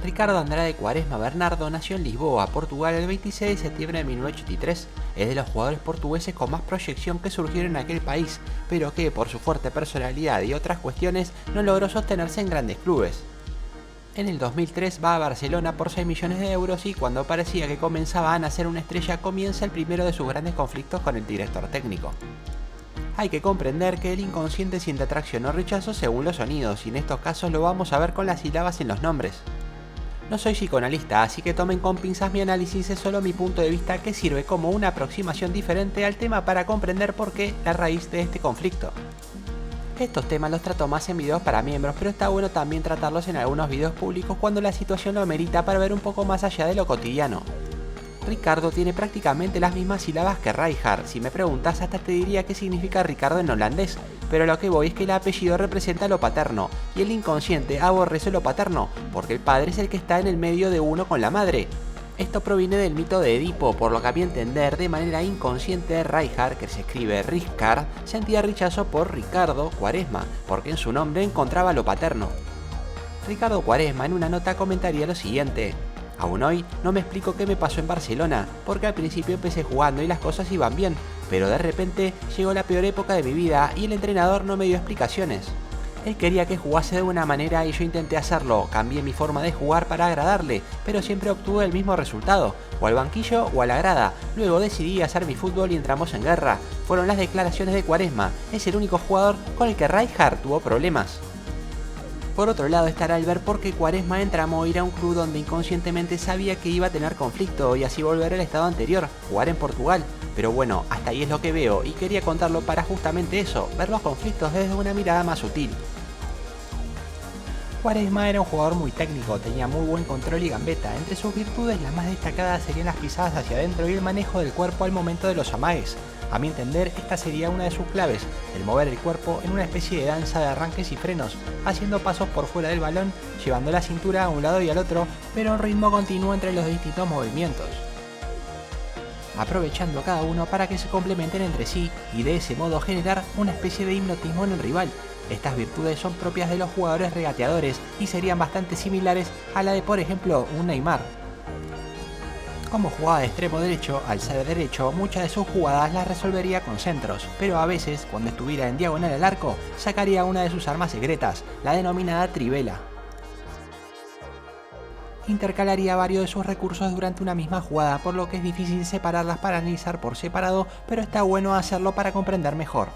Ricardo Andrade Quaresma Bernardo nació en Lisboa, Portugal, el 26 de septiembre de 1983. Es de los jugadores portugueses con más proyección que surgieron en aquel país, pero que por su fuerte personalidad y otras cuestiones no logró sostenerse en grandes clubes. En el 2003 va a Barcelona por 6 millones de euros y cuando parecía que comenzaba a nacer una estrella comienza el primero de sus grandes conflictos con el director técnico. Hay que comprender que el inconsciente siente atracción o rechazo según los sonidos y en estos casos lo vamos a ver con las sílabas en los nombres. No soy psicoanalista, así que tomen con pinzas mi análisis, es solo mi punto de vista que sirve como una aproximación diferente al tema para comprender por qué la raíz de este conflicto. Estos temas los trato más en videos para miembros, pero está bueno también tratarlos en algunos videos públicos cuando la situación lo amerita para ver un poco más allá de lo cotidiano. Ricardo tiene prácticamente las mismas sílabas que Rijkaard, si me preguntas hasta te diría qué significa Ricardo en holandés, pero lo que voy es que el apellido representa lo paterno, y el inconsciente aborrece lo paterno, porque el padre es el que está en el medio de uno con la madre. Esto proviene del mito de Edipo, por lo que a mi entender, de manera inconsciente, Rijkaard, que se escribe Rijkaard, sentía rechazo por Ricardo Quaresma, porque en su nombre encontraba lo paterno. Ricardo Quaresma en una nota comentaría lo siguiente: aún hoy no me explico qué me pasó en Barcelona, porque al principio empecé jugando y las cosas iban bien, pero de repente llegó la peor época de mi vida y el entrenador no me dio explicaciones. Él quería que jugase de una manera y yo intenté hacerlo, cambié mi forma de jugar para agradarle, pero siempre obtuve el mismo resultado, o al banquillo o a la grada. Luego decidí hacer mi fútbol y entramos en guerra. Fueron las declaraciones de Quaresma, es el único jugador con el que Rijkaard tuvo problemas. Por otro lado estará el ver por qué Quaresma entramó ir a un club donde inconscientemente sabía que iba a tener conflicto y así volver al estado anterior, jugar en Portugal. Pero bueno, hasta ahí es lo que veo y quería contarlo para justamente eso, ver los conflictos desde una mirada más sutil. Quaresma era un jugador muy técnico, tenía muy buen control y gambeta. Entre sus virtudes las más destacadas serían las pisadas hacia adentro y el manejo del cuerpo al momento de los amagues. A mi entender, esta sería una de sus claves, el mover el cuerpo en una especie de danza de arranques y frenos, haciendo pasos por fuera del balón, llevando la cintura a un lado y al otro, pero en ritmo continuo entre los distintos movimientos, aprovechando cada uno para que se complementen entre sí y de ese modo generar una especie de hipnotismo en el rival. Estas virtudes son propias de los jugadores regateadores y serían bastante similares a la de, por ejemplo, un Neymar. Como jugaba de extremo derecho, al ser derecho, muchas de sus jugadas las resolvería con centros, pero a veces, cuando estuviera en diagonal al arco, sacaría una de sus armas secretas, la denominada trivela. Intercalaría varios de sus recursos durante una misma jugada, por lo que es difícil separarlas para analizar por separado, pero está bueno hacerlo para comprender mejor.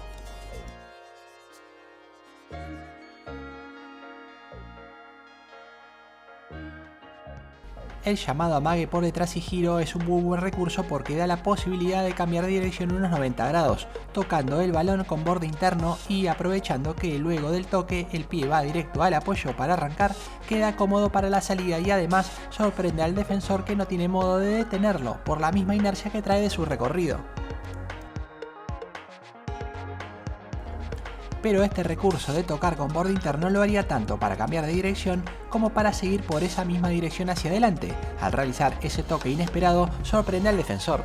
El llamado amague por detrás y giro es un muy buen recurso porque da la posibilidad de cambiar de dirección unos 90 grados, tocando el balón con borde interno y aprovechando que luego del toque el pie va directo al apoyo para arrancar, queda cómodo para la salida y además sorprende al defensor que no tiene modo de detenerlo por la misma inercia que trae de su recorrido. Pero este recurso de tocar con borde interno lo haría tanto para cambiar de dirección como para seguir por esa misma dirección hacia adelante. Al realizar ese toque inesperado, sorprende al defensor.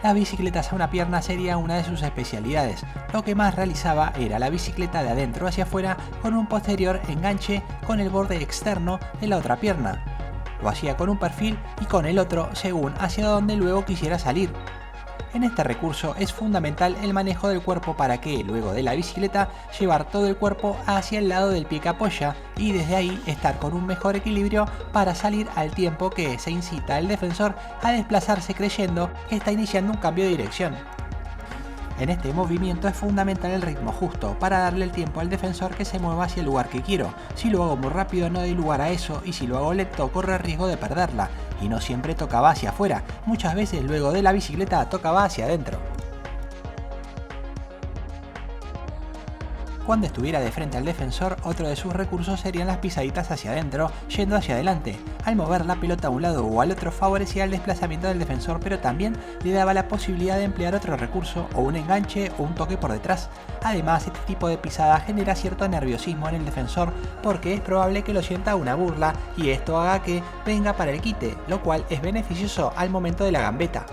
Las bicicletas a una pierna sería una de sus especialidades. Lo que más realizaba era la bicicleta de adentro hacia afuera con un posterior enganche con el borde externo de la otra pierna. Lo hacía con un perfil y con el otro según hacia donde luego quisiera salir. En este recurso es fundamental el manejo del cuerpo para que, luego de la bicicleta, llevar todo el cuerpo hacia el lado del pie que apoya y desde ahí estar con un mejor equilibrio para salir al tiempo que se incita al defensor a desplazarse creyendo que está iniciando un cambio de dirección. En este movimiento es fundamental el ritmo justo para darle el tiempo al defensor que se mueva hacia el lugar que quiero. Si lo hago muy rápido no doy lugar a eso y si lo hago lento corre el riesgo de perderla. Y no siempre tocaba hacia afuera, muchas veces luego de la bicicleta tocaba hacia adentro. Cuando estuviera de frente al defensor, otro de sus recursos serían las pisaditas hacia adentro, yendo hacia adelante. Al mover la pelota a un lado o al otro favorecía el desplazamiento del defensor, pero también le daba la posibilidad de emplear otro recurso, o un enganche o un toque por detrás. Además, este tipo de pisada genera cierto nerviosismo en el defensor porque es probable que lo sienta una burla y esto haga que venga para el quite, lo cual es beneficioso al momento de la gambeta.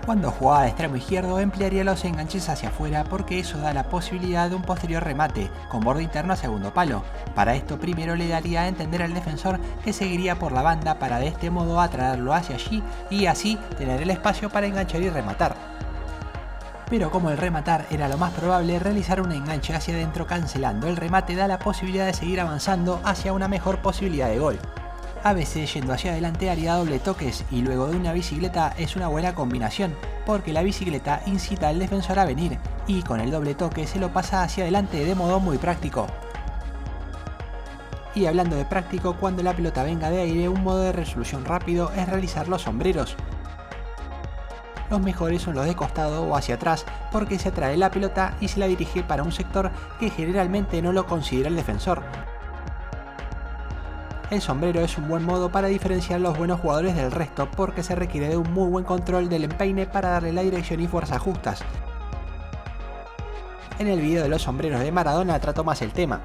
Cuando jugaba de extremo izquierdo emplearía los enganches hacia afuera porque eso da la posibilidad de un posterior remate, con borde interno a segundo palo. Para esto primero le daría a entender al defensor que seguiría por la banda para de este modo atraerlo hacia allí y así tener el espacio para enganchar y rematar. Pero como el rematar era lo más probable, realizar un enganche hacia adentro cancelando el remate da la posibilidad de seguir avanzando hacia una mejor posibilidad de gol. A veces yendo hacia adelante haría doble toques y luego de una bicicleta es una buena combinación, porque la bicicleta incita al defensor a venir y con el doble toque se lo pasa hacia adelante de modo muy práctico. Y hablando de práctico, cuando la pelota venga de aire, un modo de resolución rápido es realizar los sombreros. Los mejores son los de costado o hacia atrás porque se atrae la pelota y se la dirige para un sector que generalmente no lo considera el defensor. El sombrero es un buen modo para diferenciar a los buenos jugadores del resto porque se requiere de un muy buen control del empeine para darle la dirección y fuerza justas. En el video de los sombreros de Maradona trato más el tema.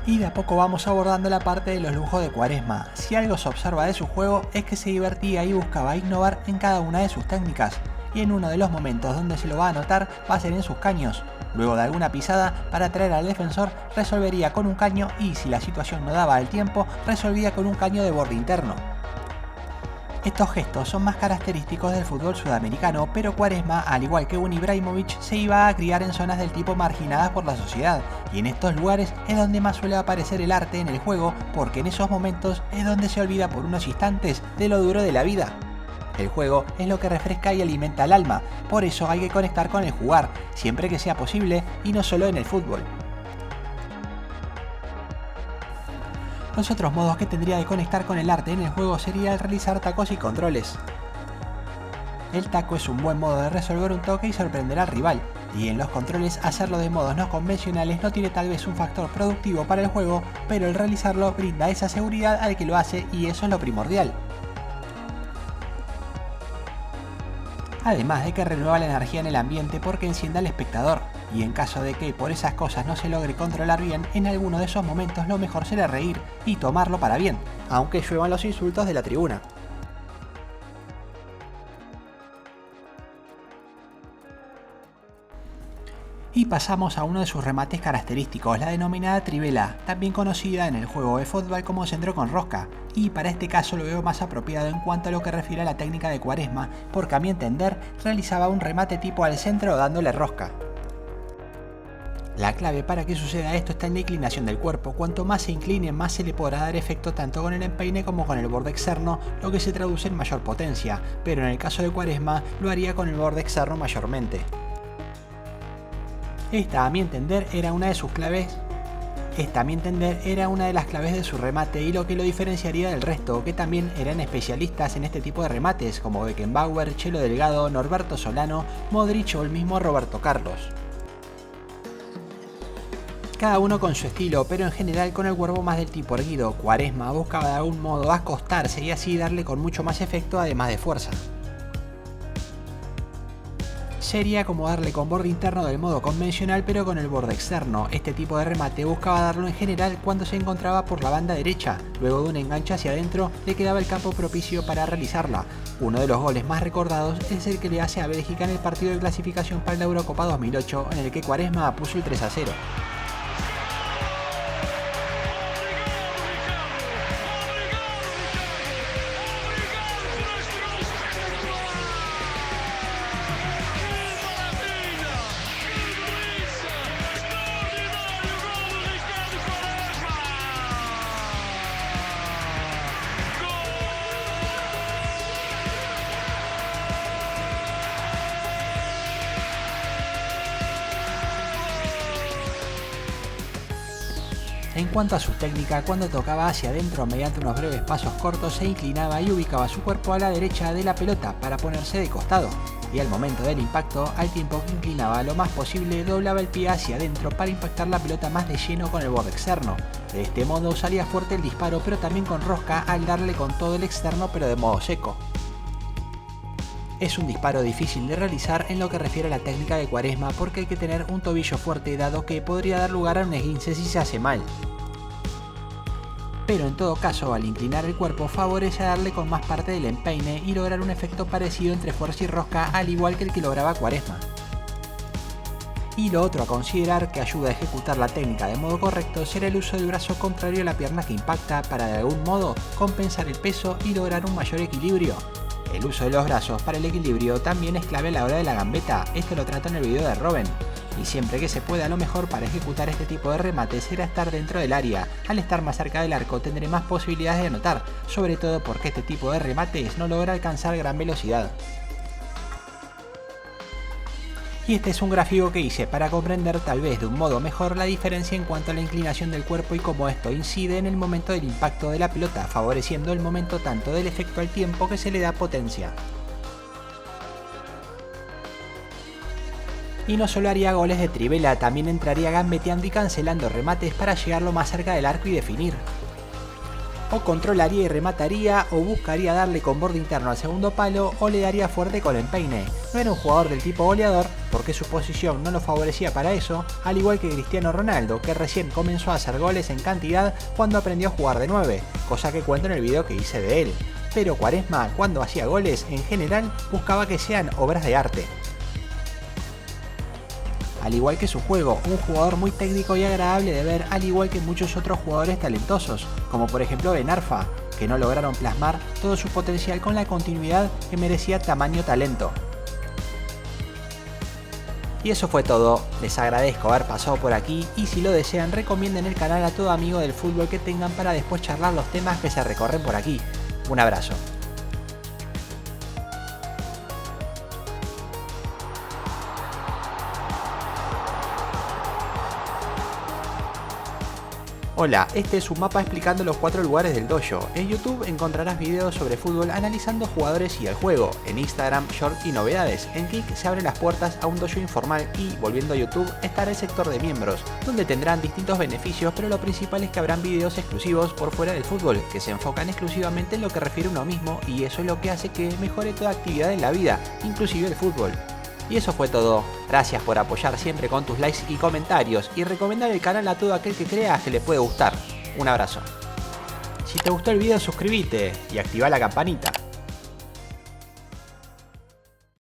Y de a poco vamos abordando la parte de los lujos de Quaresma. Si algo se observa de su juego es que se divertía y buscaba innovar en cada una de sus técnicas, y en uno de los momentos donde se lo va a notar va a ser en sus caños. Luego de alguna pisada, para atraer al defensor, resolvería con un caño y si la situación no daba el tiempo, resolvía con un caño de borde interno. Estos gestos son más característicos del fútbol sudamericano, pero Quaresma, al igual que un Ibrahimovic, se iba a criar en zonas del tipo marginadas por la sociedad, y en estos lugares es donde más suele aparecer el arte en el juego, porque en esos momentos es donde se olvida por unos instantes de lo duro de la vida. El juego es lo que refresca y alimenta el alma, por eso hay que conectar con el jugar, siempre que sea posible y no solo en el fútbol. Los otros modos que tendría de conectar con el arte en el juego sería el realizar tacos y controles. El taco es un buen modo de resolver un toque y sorprender al rival, y en los controles hacerlo de modos no convencionales no tiene tal vez un factor productivo para el juego, pero el realizarlo brinda esa seguridad al que lo hace y eso es lo primordial. Además de que renueva la energía en el ambiente porque enciende al espectador, y en caso de que por esas cosas no se logre controlar bien, en alguno de esos momentos lo mejor será reír y tomarlo para bien, aunque lluevan los insultos de la tribuna. Y pasamos a uno de sus remates característicos, la denominada trivela, también conocida en el juego de fútbol como centro con rosca, y para este caso lo veo más apropiado en cuanto a lo que refiere a la técnica de Quaresma, porque a mi entender realizaba un remate tipo al centro dándole rosca. La clave para que suceda esto está en la inclinación del cuerpo, cuanto más se incline más se le podrá dar efecto tanto con el empeine como con el borde externo, lo que se traduce en mayor potencia, pero en el caso de Quaresma lo haría con el borde externo mayormente. Esta, a mi entender, era una de las claves de su remate y lo que lo diferenciaría del resto, que también eran especialistas en este tipo de remates, como Beckenbauer, Chelo Delgado, Norberto Solano, Modric o el mismo Roberto Carlos. Cada uno con su estilo, pero en general con el cuerpo más del tipo erguido. Quaresma buscaba de algún modo acostarse y así darle con mucho más efecto además de fuerza. Sería como darle con borde interno del modo convencional pero con el borde externo. Este tipo de remate buscaba darlo en general cuando se encontraba por la banda derecha. Luego de un enganche hacia adentro le quedaba el campo propicio para realizarla. Uno de los goles más recordados es el que le hace a Bélgica en el partido de clasificación para la Eurocopa 2008 en el que Quaresma puso el 3-0. En cuanto a su técnica, cuando tocaba hacia adentro mediante unos breves pasos cortos se inclinaba y ubicaba su cuerpo a la derecha de la pelota para ponerse de costado, y al momento del impacto, al tiempo que inclinaba lo más posible, doblaba el pie hacia adentro para impactar la pelota más de lleno con el borde externo. De este modo salía fuerte el disparo pero también con rosca al darle con todo el externo pero de modo seco. Es un disparo difícil de realizar en lo que refiere a la técnica de Quaresma porque hay que tener un tobillo fuerte dado que podría dar lugar a un esguince si se hace mal. pero en todo caso al inclinar el cuerpo favorece darle con más parte del empeine y lograr un efecto parecido entre fuerza y rosca, al igual que el que lograba Quaresma. Y lo otro a considerar que ayuda a ejecutar la técnica de modo correcto será el uso del brazo contrario a la pierna que impacta para de algún modo compensar el peso y lograr un mayor equilibrio. El uso de los brazos para el equilibrio también es clave a la hora de la gambeta, esto lo trato en el video de Robben. Y siempre que se pueda, lo mejor para ejecutar este tipo de remates será estar dentro del área. Al estar más cerca del arco tendré más posibilidades de anotar, sobre todo porque este tipo de remates no logra alcanzar gran velocidad. Y este es un gráfico que hice para comprender tal vez de un modo mejor la diferencia en cuanto a la inclinación del cuerpo y cómo esto incide en el momento del impacto de la pelota, favoreciendo el momento tanto del efecto al tiempo que se le da potencia. Y no solo haría goles de trivela, también entraría gambeteando y cancelando remates para llegar lo más cerca del arco y definir. O controlaría y remataría, o buscaría darle con borde interno al segundo palo, o le daría fuerte con el empeine. No era un jugador del tipo goleador, porque su posición no lo favorecía para eso, al igual que Cristiano Ronaldo, que recién comenzó a hacer goles en cantidad cuando aprendió a jugar de 9, cosa que cuento en el video que hice de él. Pero Quaresma, cuando hacía goles, en general buscaba que sean obras de arte. Al igual que su juego, un jugador muy técnico y agradable de ver, al igual que muchos otros jugadores talentosos, como por ejemplo Ben Arfa, que no lograron plasmar todo su potencial con la continuidad que merecía tamaño talento. Y eso fue todo, les agradezco haber pasado por aquí y si lo desean recomienden el canal a todo amigo del fútbol que tengan para después charlar los temas que se recorren por aquí. Un abrazo. Hola, este es un mapa explicando los 4 lugares del dojo. En YouTube encontrarás videos sobre fútbol analizando jugadores y el juego. En Instagram, short y novedades. En Kik se abren las puertas a un dojo informal y, volviendo a YouTube, estará el sector de miembros, donde tendrán distintos beneficios, pero lo principal es que habrán videos exclusivos por fuera del fútbol, que se enfocan exclusivamente en lo que refiere a uno mismo y eso es lo que hace que mejore toda actividad en la vida, inclusive el fútbol. Y eso fue todo, gracias por apoyar siempre con tus likes y comentarios y recomendar el canal a todo aquel que creas que le puede gustar. Un abrazo. Si te gustó el video suscríbete y activa la campanita.